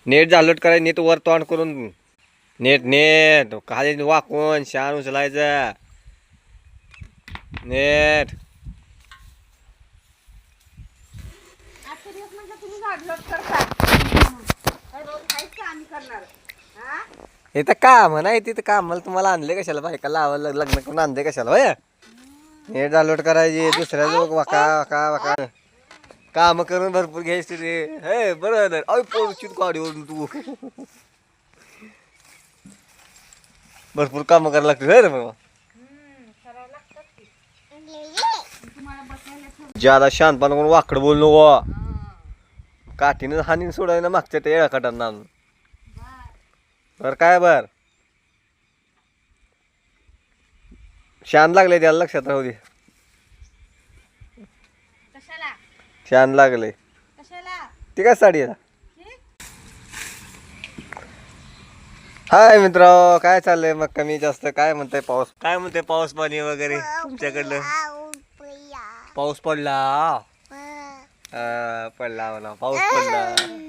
Net झालोट करायचं, नीट वर तोंड करून नेट नेट खाली वाकून शान उचलायचं नेट. इथं काम नाही तिथं कामाला तुम्हाला आणले कशाला बायका लावायला लग्न करून आणले कशाला होय. नेट डाउनलोड करायची दुसऱ्या लोक वाका वाका वाका काम करून भरपूर घ्यायचे रे. हे बरोबर अय पोरची गाडीवरून तू भरपूर काम करायला लागते रे मग. ज्यादा शांतपणा करून वाकड बोल नको. काठीनं हानी सोडाय ना मागच्या ते येळाकाटांना आणून बर काय बर. शान लागले त्याला लक्षात राहू दे. शान लागले ती काय साडी आहे. हाय मित्र काय चाललंय मग कमी जास्त काय म्हणताय पाऊस काय म्हणते पाऊस पाणी वगैरे तुमच्याकडलं. पाऊस पडला पडला म्हणा पाऊस पडला.